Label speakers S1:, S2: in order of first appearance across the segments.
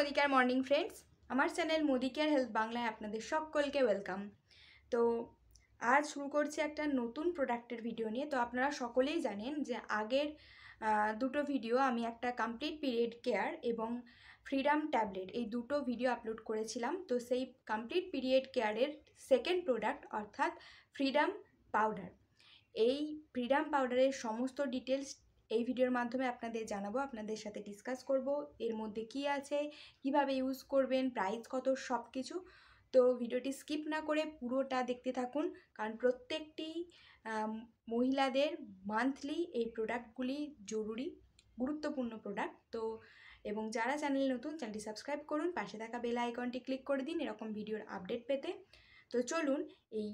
S1: মোদিকার morning friends, আমার channel মোদিকার health বাংলায় আপনাদের সকলকে ওয়েলকাম। তো আজ শুরু করছি একটা নতুন প্রোডাক্টের ভিডিও নিয়ে। তো আপনারা সকলেই জানেন যে আগের দুটো ভিডিও আমি একটা কমপ্লিট পিরিয়ড কেয়ার এবং ফ্রিডাম ট্যাবলেট এই দুটো ভিডিও আপলোড করেছিলাম। তো সেই কমপ্লিট পিরিয়ড কেয়ারের সেকেন্ড প্রোডাক্ট অর্থাৎ ফ্রিডাম পাউডার, এই ফ্রিডাম পাউডারের সমস্ত ডিটেলস এই ভিডিওর মাধ্যমে আপনাদের জানাবো, আপনাদের সাথে ডিসকাস করব এর মধ্যে কি আছে, কিভাবে ইউজ করবেন, প্রাইস কত, সব কিছু। তো ভিডিওটি স্কিপ না করে পুরোটা দেখতে থাকুন, কারণ প্রত্যেকটি মহিলাদের মান্থলি এই প্রোডাক্টগুলি জরুরি, গুরুত্বপূর্ণ প্রোডাক্ট। তো এবং যারা চ্যানেল নতুন, চ্যানেলটি সাবস্ক্রাইব করুন, পাশে থাকা বেল আইকনটি ক্লিক করে দিন এরকম ভিডিওর আপডেট পেতে। তো চলুন এই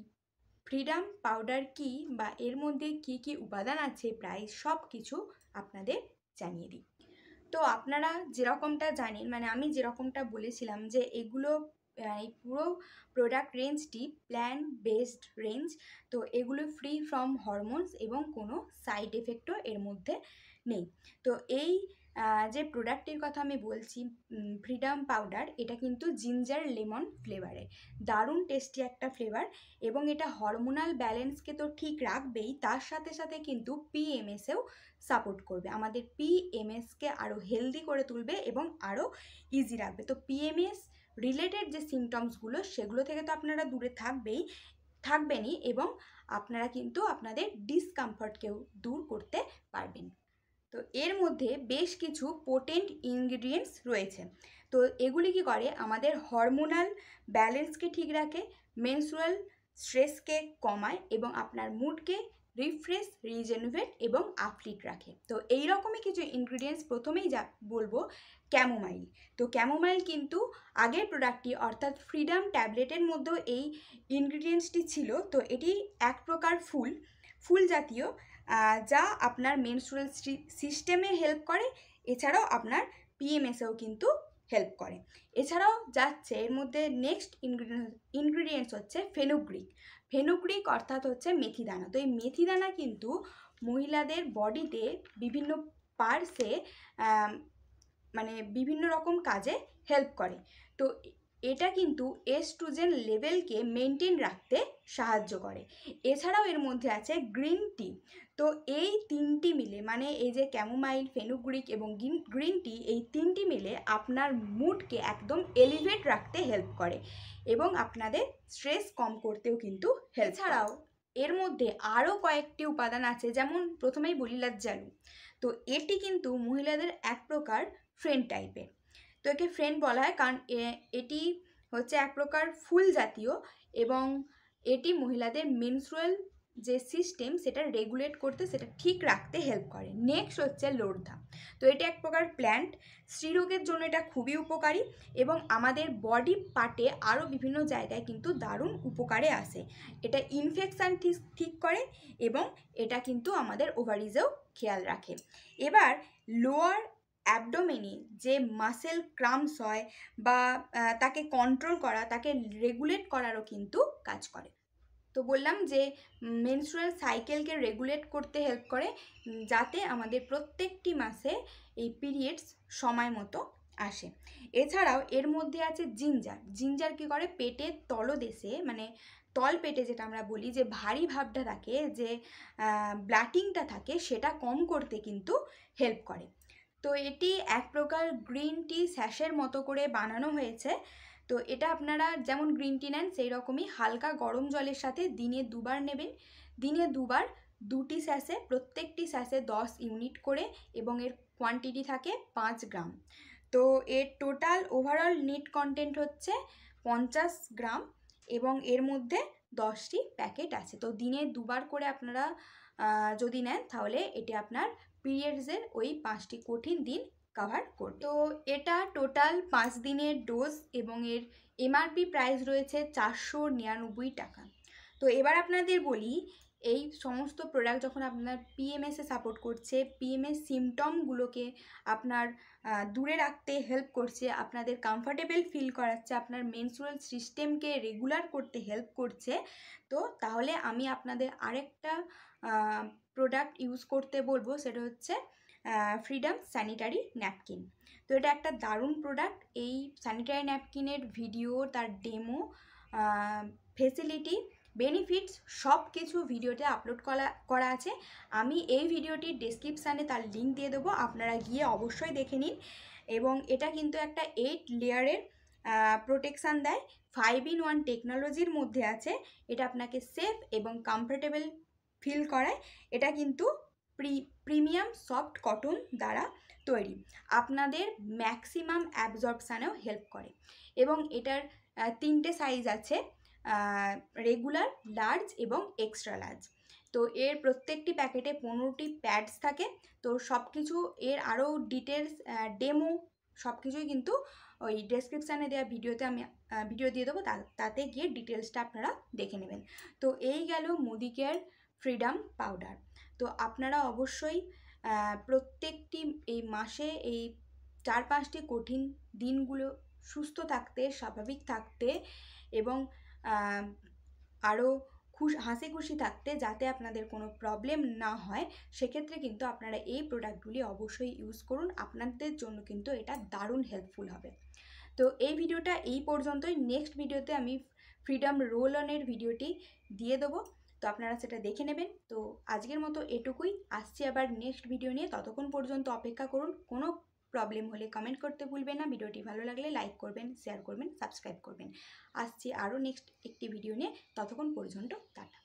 S1: ফ্রিডাম পাউডার কি বা এর মধ্যে কি কি উপাদান আছে প্রায় সব কিছু আপনাদের জানিয়ে দিই। তো আপনারা যেরকমটা জানেন, মানে আমি যেরকমটা বলেছিলাম যে এগুলো এই পুরো প্রোডাক্ট রেঞ্জটি প্ল্যান্ট বেসড রেঞ্জ। তো এগুলো ফ্রি ফ্রম হরমোনস এবং কোনো সাইড এফেক্টও এর মধ্যে নেই। তো এই যে প্রোডাক্টটির কথা আমি বলছি, ফ্রিডাম পাউডার, এটা কিন্তু জিঞ্জার লেমন ফ্লেভারের, দারুণ টেস্টি একটা ফ্লেভার। এবং এটা হরমোনাল ব্যালেন্সকে তো ঠিক রাখবেই, তার সাথে সাথে কিন্তু পিএমএসেও সাপোর্ট করবে, আমাদের পিএমএসকে আরও হেলদি করে তুলবে এবং আরও ইজি রাখবে। তো পিএমএস রিলেটেড যে সিমটমসগুলো, সেগুলো থেকে তো আপনারা দূরে থাকবেনই এবং আপনারা কিন্তু আপনাদের ডিসকমফর্টকেও দূর করতে পারবেন। তো এর মধ্যে বেশ কিছু পোটেন্ট ইনগ্রিডিয়েন্টস রয়েছে। তো এগুলি কি করে, আমাদের হরমোনাল ব্যালেন্সকে ঠিক রাখে, মেনস্ট্রুয়াল স্ট্রেসকে কমায় এবং আপনার মুডকে রিফ্রেশ, রিজেনুভেট এবং আপলিট রাখে। তো এই রকমই কিছু ইনগ্রিডিয়েন্টস, প্রথমেই যা বলবো ক্যামোমাইল। তো ক্যামোমাইল কিন্তু আগের প্রোডাক্টটি অর্থাৎ ফ্রিডাম ট্যাবলেটের মধ্যেও এই ইনগ্রিডিয়েন্টসটি ছিল। তো এটি এক প্রকার ফুল জাতীয়, যা আপনার মেনস্ট্রুয়াল সিস্টেমে হেল্প করে, এছাড়াও আপনার পিএমএসেও কিন্তু হেল্প করে। এছাড়াও যাচ্ছে এর মধ্যে নেক্সট ইনগ্রিডিয়েন্টস হচ্ছে ফেনুগ্রিক অর্থাৎ হচ্ছে মেথিদানা। তো এই মেথিদানা কিন্তু মহিলাদের বডিতে বিভিন্ন পার্টসে মানে বিভিন্ন রকম কাজে হেল্প করে। তো এটা কিন্তু এস্ট্রোজেন লেভেলকে মেনটেন রাখতে সাহায্য করে। এছাড়াও এর মধ্যে আছে গ্রিন টি। তো এই তিনটি মিলে, মানে এই যে ক্যামোমাইল, ফেনুগ্রিক এবং গ্রিন টি, এই তিনটি মিলে আপনার মুডকে একদম এলিভেট রাখতে হেল্প করে এবং আপনাদের স্ট্রেস কম করতেও কিন্তু হেল্প। এছাড়াও এর মধ্যে আরও কয়েকটি উপাদান আছে, যেমন প্রথমেই বলি লজ্জালু। তো এটি কিন্তু মহিলাদের এক প্রকার ফ্রেন্ড টাইপের। তো একে ফ্রেন্ড বলা হয় কারণ এটি হচ্ছে এক প্রকার ফুল জাতীয় এবং এটি মহিলাদের মেনস্ট্রুয়াল যে সিস্টেম সেটা রেগুলেট করতে, সেটা ঠিক রাখতে হেল্প করে। নেক্সট হচ্ছে লোরধা। তো এটা এক প্রকার প্ল্যান্ট, স্ত্রীরোগের জন্য এটা খুবই উপকারী এবং আমাদের বডি পার্টে আরও বিভিন্ন জায়গায় কিন্তু দারুণ উপকারে আসে। এটা ইনফেকশান ঠিক করে এবং এটা কিন্তু আমাদের ওভারিজেও খেয়াল রাখে। এবার লোয়ার অ্যাবডোমেনে যে মাসেল ক্রাম্পস হয় বা তাকে কন্ট্রোল করা, তাকে রেগুলেট করারও কিন্তু কাজ করে। তো বললাম যে মেনস্ট্রুয়াল সাইকেলকে রেগুলেট করতে হেল্প করে, যাতে আমাদের প্রত্যেকটি মাসে এই পিরিয়ডস সময় মতো আসে। এছাড়াও এর মধ্যে আছে জিঞ্জার কী করে, পেটের তলদেশে, মানে তল পেটে যেটা আমরা বলি যে ভারী ভাবটা থাকে, যে ব্লাটিংটা থাকে, সেটা কম করতে কিন্তু হেল্প করে। তো এটি এক প্রকার গ্রিন টি স্যাশের মতো করে বানানো হয়েছে। তো এটা আপনারা যেমন গ্রিন টি নেন, সেই রকমই হালকা গরম জলের সাথে দিনে 2 বার নেবেন। দিনে 2 বার 2টি স্যাশে, প্রত্যেকটি স্যাশে 10 ইউনিট করে এবং এর কোয়ান্টিটি থাকে 5 গ্রাম। তো এর টোটাল ওভারঅল নিট কন্টেন্ট হচ্ছে 50 গ্রাম এবং এর মধ্যে 10টি প্যাকেট আছে। তো দিনে 2 বার করে আপনারা যদি নেন, তাহলে এটি আপনার পিরিয়ডসের ওই 5টি কঠিন দিন কভার করবে। তো এটা টোটাল 5 দিনের ডোজ এবং এর এমআরপি প্রাইস রয়েছে 499 টাকা। তো এবার আপনাদের বলি, এই সমস্ত প্রোডাক্ট যখন আপনার পিএমএসে সাপোর্ট করছে, পিএমএস সিমটমগুলোকে আপনার দূরে রাখতে হেল্প করছে, আপনাদের কমফর্টেবল ফিল করাচ্ছে, আপনার মেনস্ট্রুয়াল সিস্টেমকে রেগুলার করতে হেল্প করছে, তো তাহলে আমি আপনাদের আরেকটা প্রোডাক্ট ইউজ করতে বলবো, সেটা হচ্ছে ফ্রিডম স্যানিটারি ন্যাপকিন। তো এটা একটা দারুণ প্রোডাক্ট। এই স্যানিটারি ন্যাপকিনের ভিডিও, তার ডেমো, ফেসিলিটি, বেনিফিটস সব কিছু ভিডিওতে আপলোড করা আছে। আমি এই ভিডিওটির ডেসক্রিপশানে তার লিঙ্ক দিয়ে দেবো, আপনারা গিয়ে অবশ্যই দেখে নিন। এবং এটা কিন্তু একটা 8 লেয়ারের প্রোটেকশান দেয়, 5-in-1 টেকনোলজির মধ্যে আছে। এটা আপনাকে সেফ এবং কমফোর্টেবল ফিল করায়। এটা কিন্তু প্রিমিয়াম সফট কটন দ্বারা তৈরি, আপনাদের ম্যাক্সিমাম অ্যাবজর্পশানেও হেল্প করে। এবং এটার 3টে সাইজ আছে, রেগুলার, লার্জ এবং এক্সট্রা লার্জ। তো এর প্রত্যেকটি প্যাকেটে 15টি প্যাডস থাকে। তো সব কিছু এর আরও ডিটেলস, ডেমো সব কিছুই কিন্তু ওই ডেসক্রিপশানে দেওয়া ভিডিওতে আমি ভিডিও দিয়ে দেবো, তাতে গিয়ে ডিটেলসটা আপনারা দেখে নেবেন। তো এই গেল মোদি কেয়ার ফ্রিডম পাউডার। তো আপনারা অবশ্যই প্রত্যেকটি এই মাসে এই 4-5টি কঠিন দিনগুলো সুস্থ থাকতে, স্বাভাবিক থাকতে এবং আরও হাসি খুশি থাকতে, যাতে আপনাদের কোনো প্রবলেম না হয়, সেক্ষেত্রে কিন্তু আপনারা এই প্রোডাক্টগুলি অবশ্যই ইউজ করুন। আপনাদের জন্য কিন্তু এটা দারুণ হেল্পফুল হবে। তো এই ভিডিওটা এই পর্যন্তই। নেক্সট ভিডিওতে আমি ফ্রিডম রোল অনের ভিডিওটি দিয়ে দেবো, তো আপনারা সেটা দেখে নেবেন। তো আজকের মতো এটুকুই, আসছি আবার নেক্সট ভিডিও নিয়ে। ততক্ষণ পর্যন্ত অপেক্ষা করুন। কোনো প্রবলেম হলে কমেন্ট করতে ভুলবেন না। ভিডিওটি ভালো লাগলে লাইক করবেন, শেয়ার করবেন, সাবস্ক্রাইব করবেন। আসছি আরও নেক্সট একটি ভিডিও নিয়ে। ততক্ষণ পর্যন্ত টাটা।